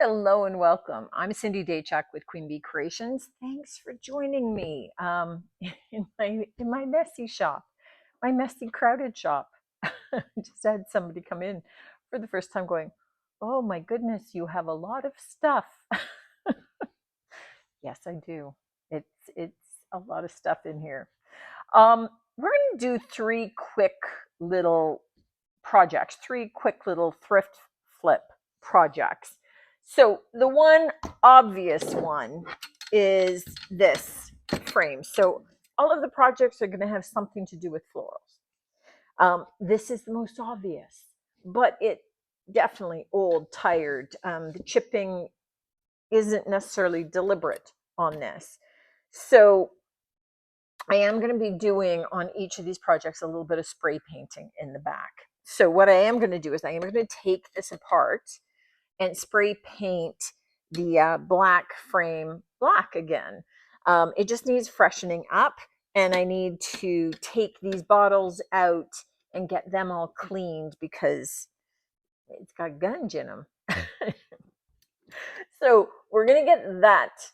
Hello and welcome. I'm Cindy Daychak with Queen Bee Creations. Thanks for joining me in my messy shop, my messy crowded shop. Just had somebody come in for the first time, going, "Oh my goodness, you have a lot of stuff." Yes, I do. It's a lot of stuff in here. We're going to do three quick little projects, three quick little thrift flip projects. So the one obvious one is this frame. So all of the projects are going to have something to do with florals. This is the most obvious, but it definitely old, tired. The chipping isn't necessarily deliberate on this. So I am going to be doing on each of these projects a little bit of spray painting in the back. So what I am going to do is I am going to take this apart and spray paint the black frame black again. It just needs freshening up, and I need to take these bottles out and get them all cleaned because it's got gunge in them. So we're going to get that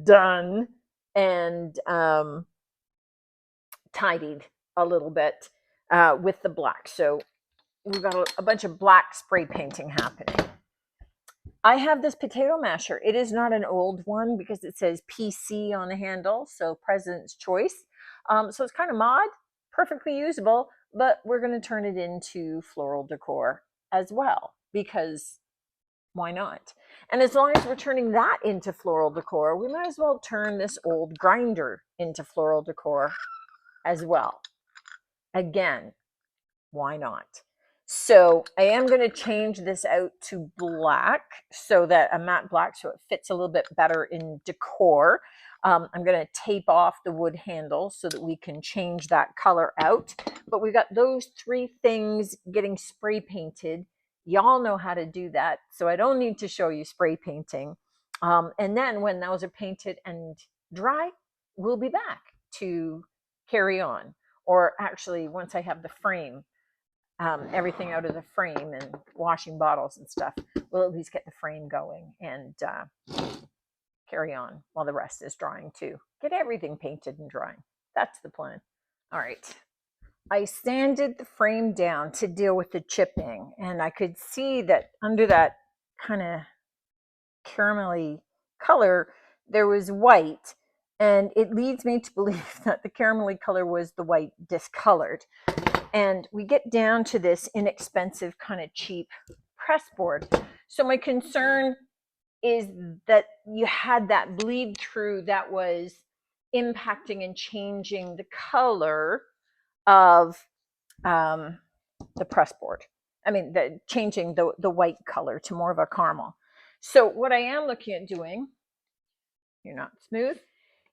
done and tidied a little bit with the black. So we've got a bunch of black spray painting happening. I have this potato masher. It is not an old one because it says PC on the handle, so President's Choice. So it's kind of mod, perfectly usable, but we're going to turn it into floral decor as well because why not? And as long as we're turning that into floral decor, we might as well turn this old grinder into floral decor as well. Again, why not? So I am going to change this out to black, so that a matte black, so it fits a little bit better in decor. I'm going to tape off the wood handle so that we can change that color out. But we've got those three things getting spray painted. Y'all know how to do that, so I don't need to show you spray painting. And then when those are painted and dry, we'll be back to carry on. Or actually, once I have the frame, everything out of the frame and washing bottles and stuff, we'll at least get the frame going and carry on while the rest is drying too. Get everything painted and drying. That's the plan. All right. I sanded the frame down to deal with the chipping, and I could see that under that kind of caramelly color, there was white. And it leads me to believe that the caramelly color was the white discolored. And we get down to this inexpensive, kind of cheap press board. So my concern is that you had that bleed through that was impacting and changing the color of the press board. I mean, changing the white color to more of a caramel. So what I am looking at doing, you're not smooth,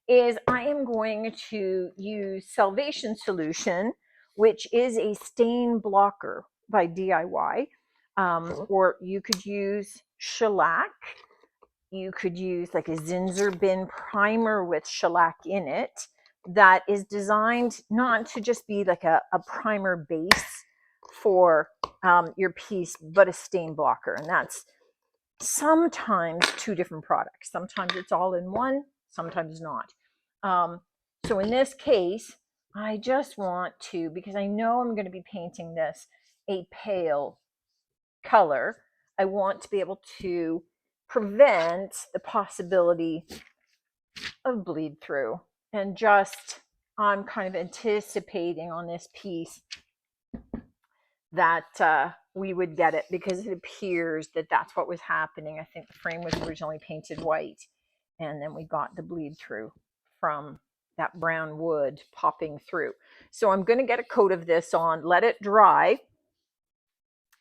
is I am going to use Salvation Solution, which is a stain blocker by DIY. Or you could use shellac. You could use like a Zinsser bin primer with shellac in it that is designed not to just be like a primer base for your piece, but a stain blocker. And that's sometimes two different products. Sometimes it's all in one, sometimes not. So in this case, I just want to, because I know I'm going to be painting this a pale color, I want to be able to prevent the possibility of bleed through. And just, I'm kind of anticipating on this piece that we would get it, because it appears that that's what was happening. I think the frame was originally painted white, and then we got the bleed through from that brown wood popping through. So I'm going to get a coat of this on, let it dry,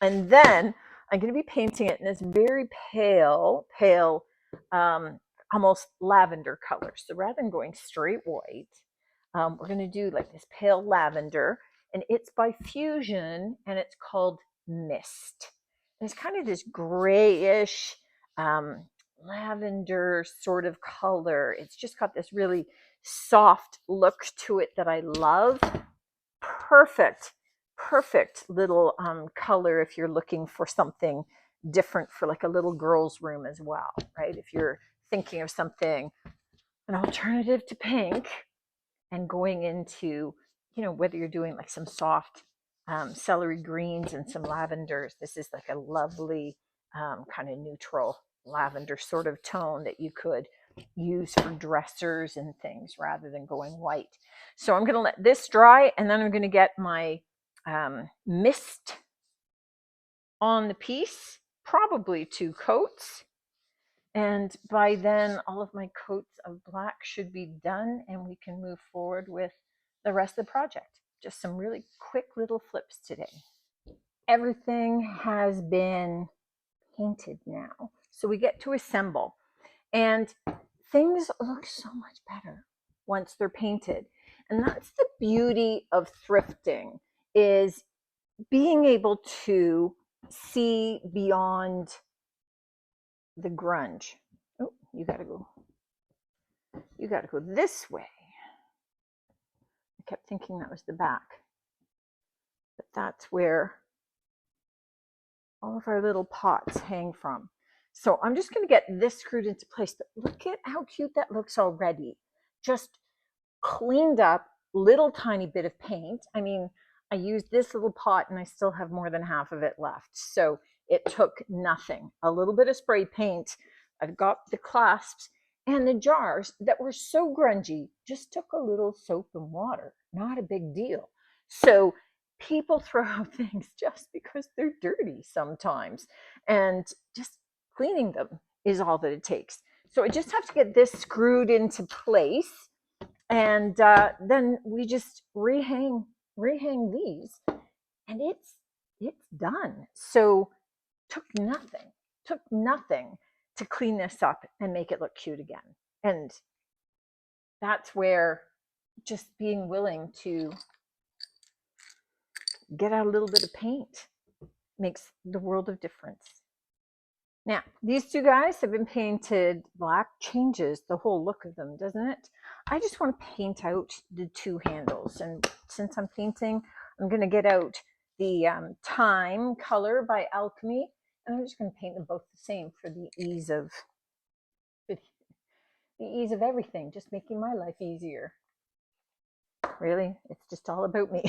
and then I'm going to be painting it in this very pale, almost lavender color. So rather than going straight white, we're going to do like this pale lavender, and it's by Fusion, and it's called Mist. And it's kind of this grayish lavender sort of color. It's just got this really soft look to it that I love. Perfect little color if you're looking for something different for like a little girl's room as well, right? If you're thinking of something, an alternative to pink, and going into, whether you're doing like some soft celery greens and some lavenders, this is like a lovely kind of neutral lavender sort of tone that you could use for dressers and things rather than going white. So I'm going to let this dry, and then I'm going to get my mist on the piece, probably 2 coats. And by then, all of my coats of black should be done, and we can move forward with the rest of the project. Just some really quick little flips today. Everything has been painted now, so we get to assemble. And things look so much better once they're painted. And that's the beauty of thrifting, is being able to see beyond the grunge. Oh, you gotta go this way. I kept thinking that was the back, but that's where all of our little pots hang from. So I'm just going to get this screwed into place, but look at how cute that looks already. Just cleaned up, little tiny bit of paint. I mean, I used this little pot and I still have more than half of it left. So it took nothing. A little bit of spray paint. I've got the clasps, and the jars that were so grungy just took a little soap and water. Not a big deal. So people throw out things just because they're dirty sometimes, and just cleaning them is all that it takes. So I just have to get this screwed into place, and then we just rehang these, and it's done. So took nothing to clean this up and make it look cute again. And that's where just being willing to get out a little bit of paint makes the world of difference. Now, these 2 guys have been painted black. Changes the whole look of them, doesn't it? I just want to paint out the 2 handles. And since I'm painting, I'm going to get out the Time color by Alchemy, and I'm just going to paint them both the same for the ease of everything, just making my life easier. Really, it's just all about me.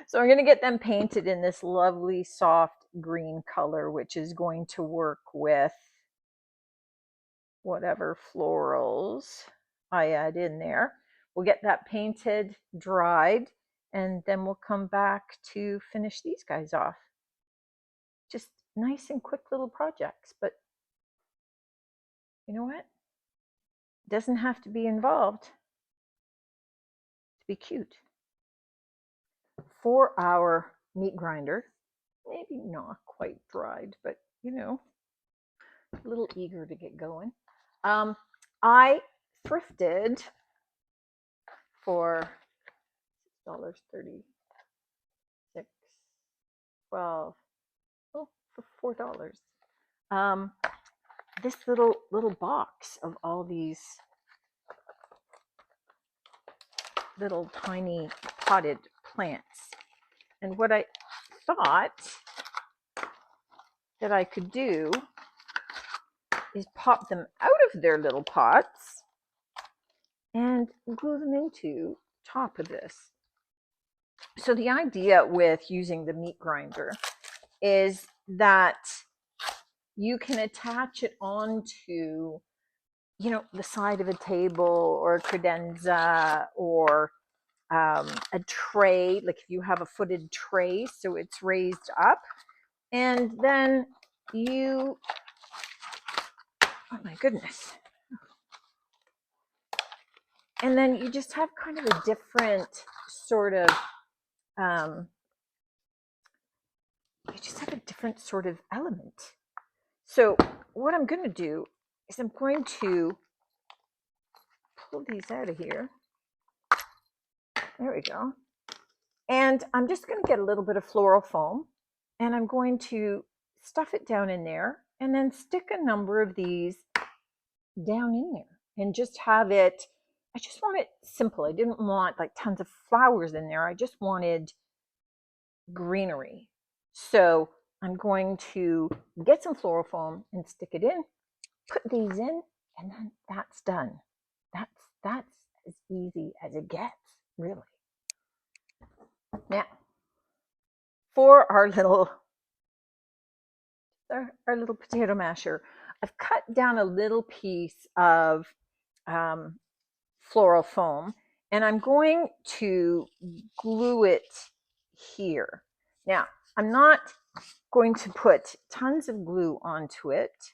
So I'm going to get them painted in this lovely soft green color, which is going to work with whatever florals I add in there. We'll get that painted, dried, and then we'll come back to finish these guys off. Just nice and quick little projects, but you know what? It doesn't have to be involved to be cute. For our meat grinder, maybe not quite dried, but a little eager to get going. I thrifted for $36, 12, for $4. This little box of all these little tiny potted plants. And what I thought that I could do is pop them out of their little pots and glue them into top of this. So the idea with using the meat grinder is that you can attach it onto, the side of a table or a credenza or a tray, like if you have a footed tray, so it's raised up, and then oh my goodness, and then you just have kind of a different sort of element. So what I'm going to do is I'm going to pull these out of here. There we go. And I'm just going to get a little bit of floral foam, and I'm going to stuff it down in there, and then stick a number of these down in there, and just have it, I just want it simple. I didn't want like tons of flowers in there. I just wanted greenery. So I'm going to get some floral foam and stick it in, put these in, and then that's done. That's as easy as it gets, really. Now, for our little potato masher, I've cut down a little piece of floral foam, and I'm going to glue it here. Now, I'm not going to put tons of glue onto it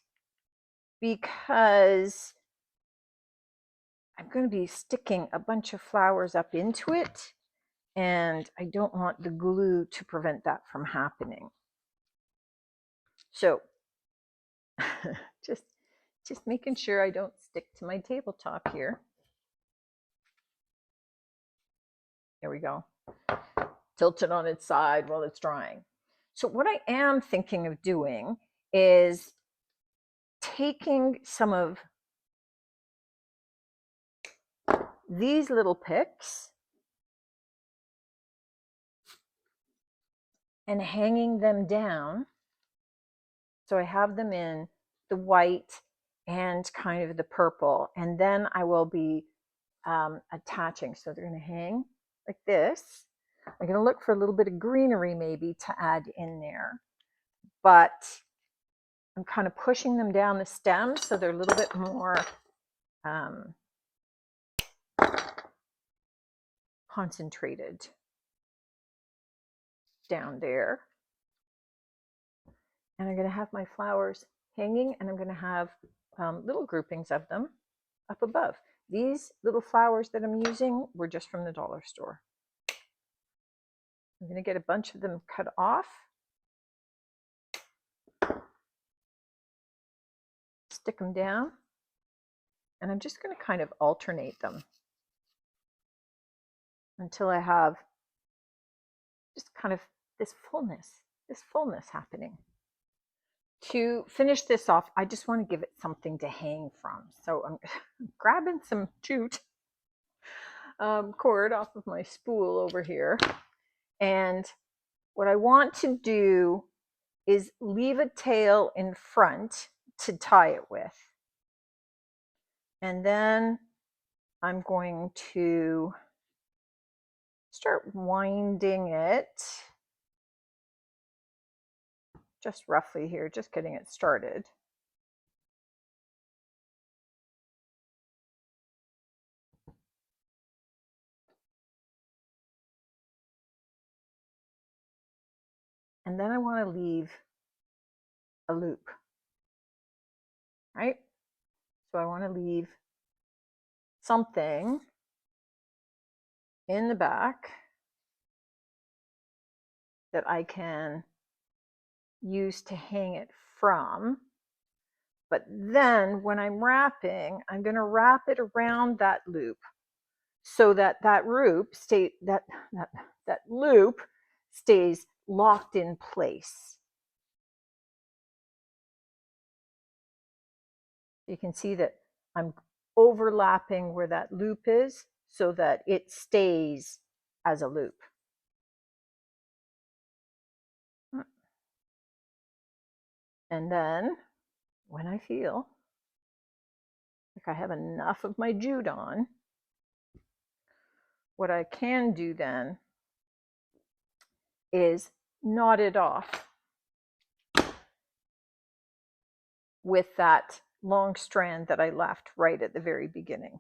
because I'm going to be sticking a bunch of flowers up into it, and I don't want the glue to prevent that from happening. So just making sure I don't stick to my tabletop here. There we go. Tilt it on its side while it's drying. So what I am thinking of doing is taking some of these little picks and hanging them down. So I have them in the white and kind of the purple, and then I will be attaching. So they're going to hang like this. I'm going to look for a little bit of greenery maybe to add in there, but I'm kind of pushing them down the stem so they're a little bit more concentrated down there. And I'm going to have my flowers hanging, and I'm going to have little groupings of them up above. These little flowers that I'm using were just from the dollar store. I'm going to get a bunch of them cut off, stick them down, and I'm just going to kind of alternate them until I have just kind of this fullness happening. To finish this off, I just want to give it something to hang from. So I'm grabbing some jute cord off of my spool over here. And what I want to do is leave a tail in front to tie it with. And then I'm going to start winding it just roughly here, just getting it started. And then I want to leave a loop, right? So I want to leave something in the back that I can use to hang it from. But then when I'm wrapping, I'm going to wrap it around that loop so that that loop stays locked in place. You can see that I'm overlapping where that loop is so that it stays as a loop. And then when I feel like I have enough of my jute on, what I can do then is knot it off with that long strand that I left right at the very beginning.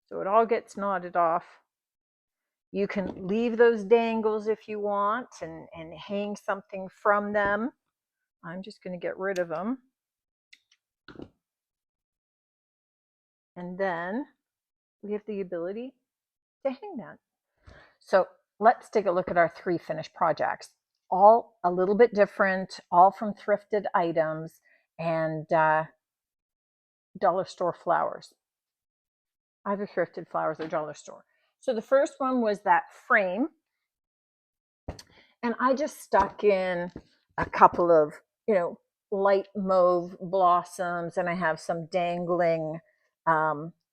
So it all gets knotted off. You can leave those dangles if you want and hang something from them. I'm just going to get rid of them. And then we have the ability to hang that. So let's take a look at our 3 finished projects. All a little bit different, all from thrifted items and dollar store flowers. Either thrifted flowers or dollar store. So the first one was that frame. And I just stuck in a couple of, light mauve blossoms, and I have some dangling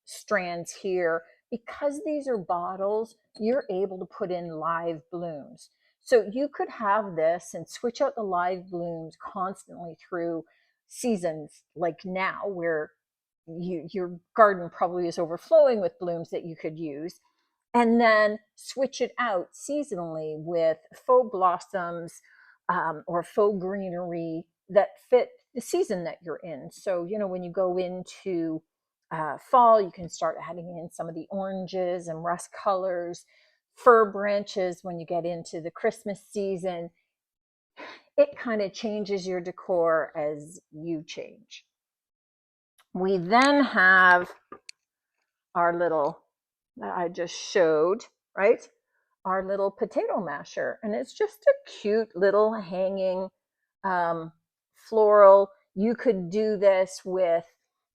strands here. Because these are bottles, you're able to put in live blooms. So you could have this and switch out the live blooms constantly through seasons like now, where your garden probably is overflowing with blooms that you could use, and then switch it out seasonally with faux blossoms, or faux greenery that fit the season that you're in. So, when you go into fall, you can start adding in some of the oranges and rust colors, fir branches when you get into the Christmas season. It kind of changes your decor as you change. We then have our little, that I just showed, right? Our little potato masher. And it's just a cute little hanging floral. You could do this with,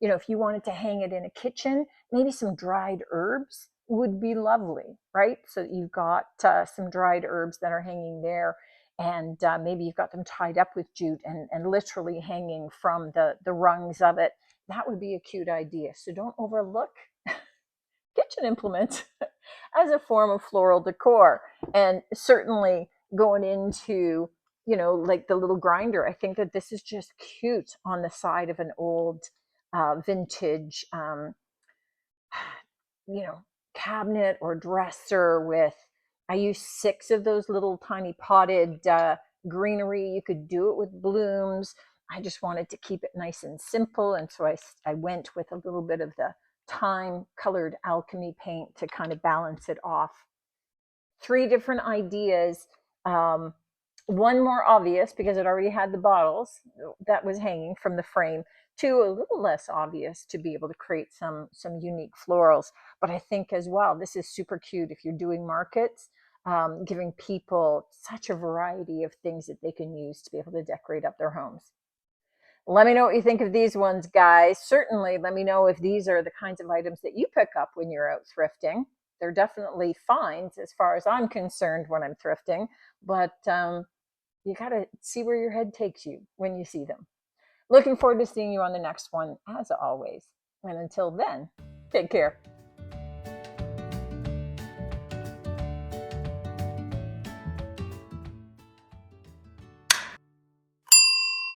if you wanted to hang it in a kitchen, maybe some dried herbs would be lovely, right? So you've got some dried herbs that are hanging there, and maybe you've got them tied up with jute and literally hanging from the rungs of it. That would be a cute idea. So don't overlook kitchen implement as a form of floral decor. And certainly going into, like the little grinder, I think that this is just cute on the side of an old vintage, you know, cabinet or dresser with, I use 6 of those little tiny potted greenery. You could do it with blooms. I just wanted to keep it nice and simple. And so I went with a little bit of the time colored alchemy paint to kind of balance it off. 3 different ideas. One more obvious because it already had the bottles that was hanging from the frame. 2 a little less obvious to be able to create some unique florals. But I think as well, this is super cute if you're doing markets, giving people such a variety of things that they can use to be able to decorate up their homes. Let me know what you think of these ones, guys. Certainly, let me know if these are the kinds of items that you pick up when you're out thrifting. They're definitely finds as far as I'm concerned when I'm thrifting, but you got to see where your head takes you when you see them. Looking forward to seeing you on the next one, as always. And until then, take care.